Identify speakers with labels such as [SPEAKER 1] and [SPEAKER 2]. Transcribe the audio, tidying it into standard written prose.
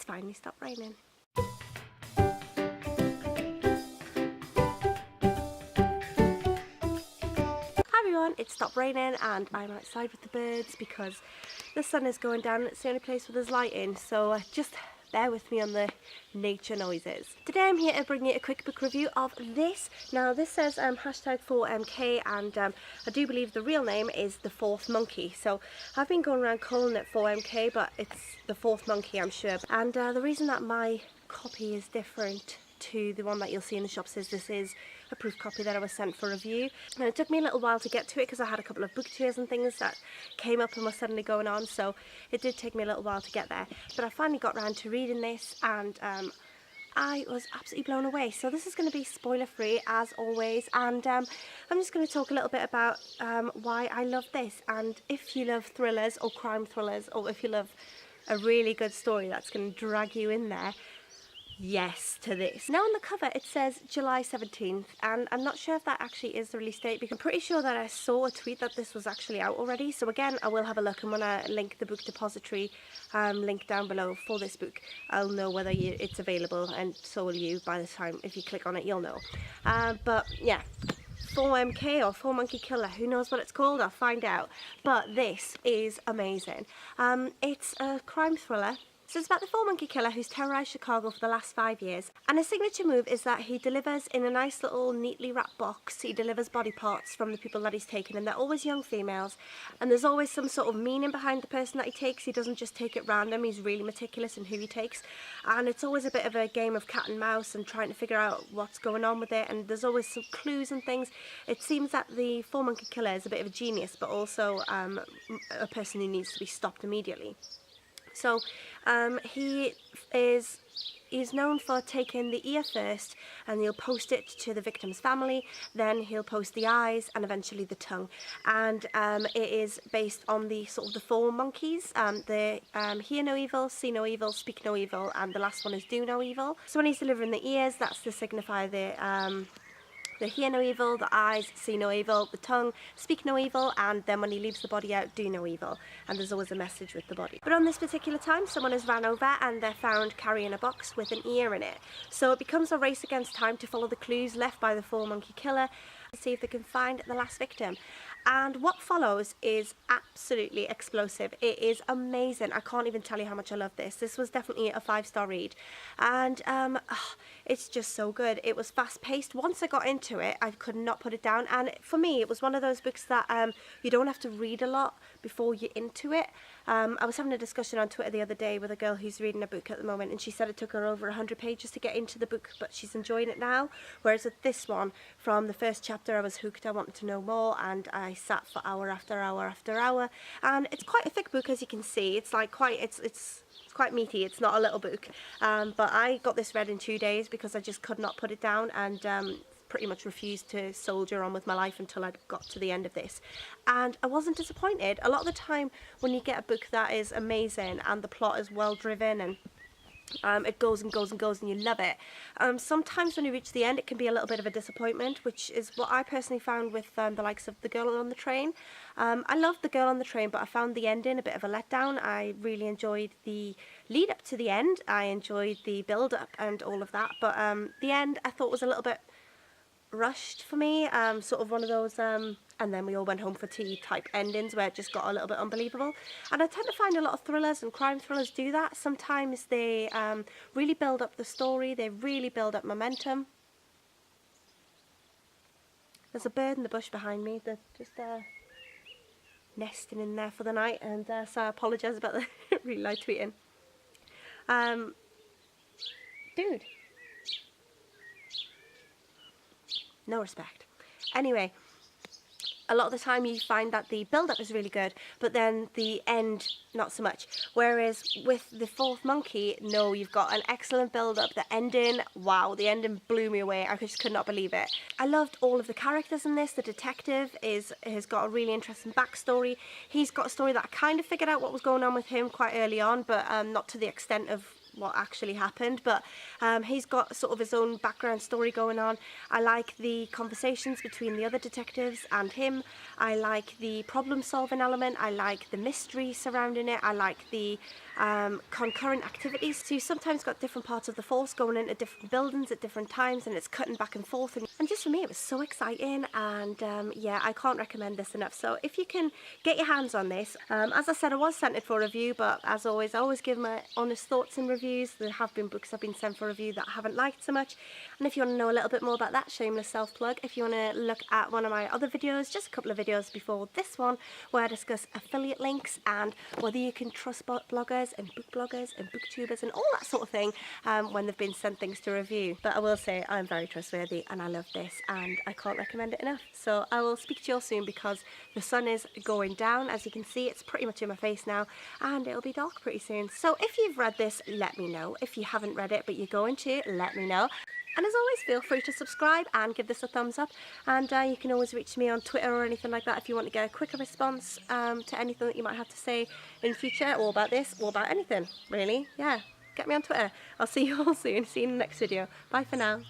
[SPEAKER 1] finally stopped raining. Hi everyone, it stopped raining and I'm outside with the birds because the sun is going down and it's the only place where there's lighting, so just bear with me on the nature noises. Today I'm here to bring you a quick book review of this. Now this says hashtag 4MK and I do believe the real name is The Fourth Monkey. So I've been going around calling it 4MK, but it's The Fourth Monkey, I'm sure. And the reason that my copy is different to the one that you'll see in the shops is this is a proof copy that I was sent for review, and it took me a little while to get to it because I had a couple of book tours and things that came up and were suddenly going on, so it did take me a little while to get there, but I finally got around to reading this and I was absolutely blown away. So this is going to be spoiler free as always, and I'm just going to talk a little bit about why I love this, and if you love thrillers or crime thrillers, or if you love a really good story that's going to drag you in there, yes to this. Now on the cover it says July 17th and I'm not sure if that actually is the release date because I'm pretty sure that I saw a tweet that this was actually out already. So again, I will have a look, and when I link the book depository link down below for this book, I'll know whether it's available, and so will you. By the time if you click on it you'll know. But yeah, 4MK or 4 Monkey Killer, who knows what it's called, I'll find out. But this is amazing. It's a crime thriller. So it's about the 4 Monkey Killer who's terrorised Chicago for the last 5 years, and his signature move is that he delivers in a nice little neatly wrapped box. He delivers body parts from the people that he's taken, and they're always young females, and there's always some sort of meaning behind the person that he takes. He doesn't just take it random, he's really meticulous in who he takes, and it's always a bit of a game of cat and mouse and trying to figure out what's going on with it, and there's always some clues and things. It seems that the 4 Monkey Killer is a bit of a genius, but also a person who needs to be stopped immediately. So he's known for taking the ear first, and he'll post it to the victim's family, then he'll post the eyes and eventually the tongue. And it is based on the sort of the 4 monkeys, the hear no evil, see no evil, speak no evil, and the last one is do no evil. So when he's delivering the ears, that's to signify the hear no evil, the eyes, see no evil, the tongue, speak no evil, and then when he leaves the body out, do no evil. And there's always a message with the body. But on this particular time, someone is ran over and they're found carrying a box with an ear in it. So it becomes a race against time to follow the clues left by the 4 Monkey Killer to see if they can find the last victim. And what follows is absolutely explosive. It is amazing. I can't even tell you how much I love this. This was definitely a 5-star read, and it's just so good. It was fast paced. Once I got into it, I could not put it down, and for me it was one of those books that you don't have to read a lot before you're into it. I was having a discussion on Twitter the other day with a girl who's reading a book at the moment, and she said it took her over 100 pages to get into the book, but she's enjoying it now. Whereas with this one, from the first chapter I was hooked. I wanted to know more, and I sat for hour after hour after hour. And it's quite a thick book, as you can see. It's like it's quite meaty. It's not a little book, but I got this read in 2 days because I just could not put it down, and pretty much refused to soldier on with my life until I got to the end of this, and I wasn't disappointed. A lot of the time when you get a book that is amazing and the plot is well driven and it goes and goes and goes and you love it, sometimes when you reach the end it can be a little bit of a disappointment, which is what I personally found with the likes of The Girl on the Train. I loved The Girl on the Train, but I found the ending a bit of a letdown. I really enjoyed the lead up to the end, I enjoyed the build up and all of that, but the end I thought was a little bit rushed for me, sort of one of those and then we all went home for tea type endings where it just got a little bit unbelievable. And I tend to find a lot of thrillers and crime thrillers do that. Sometimes they really build up the story, they really build up momentum. There's a bird in the bush behind me, they're just nesting in there for the night, and so I apologise about the really loud tweeting. Dude. No respect. Anyway, a lot of the time you find that the build-up is really good, but then the end not so much. Whereas with The Fourth Monkey, no, you've got an excellent build-up. The ending, wow, the ending blew me away. I just could not believe it. I loved all of the characters in this. The detective has got a really interesting backstory. He's got a story that I kind of figured out what was going on with him quite early on, but not to the extent of what actually happened, but he's got sort of his own background story going on. I like the conversations between the other detectives and him. I like the problem solving element. I like the mystery surrounding it. I like the concurrent activities. So you sometimes got different parts of the force going into different buildings at different times, and it's cutting back and forth. And just for me, it was so exciting. And yeah, I can't recommend this enough. So if you can get your hands on this, as I said, I was sent it for review, but as always, I always give my honest thoughts in reviews. There have been books I've been sent for review that I haven't liked so much. And if you want to know a little bit more about that, shameless self-plug, if you want to look at one of my other videos, just a couple of videos before this one, where I discuss affiliate links and whether you can trust bloggers and booktubers and all that sort of thing when they've been sent things to review. But I will say I'm very trustworthy and I love this and I can't recommend it enough. So I will speak to you all soon because the sun is going down. As you can see, it's pretty much in my face now and it'll be dark pretty soon. So if you've read this, let me know. If you haven't read it but you're going to, let me know. And as always, feel free to subscribe and give this a thumbs up. And you can always reach me on Twitter or anything like that if you want to get a quicker response to anything that you might have to say in future, or about this, or about anything, really. Yeah, get me on Twitter. I'll see you all soon. See you in the next video. Bye for now.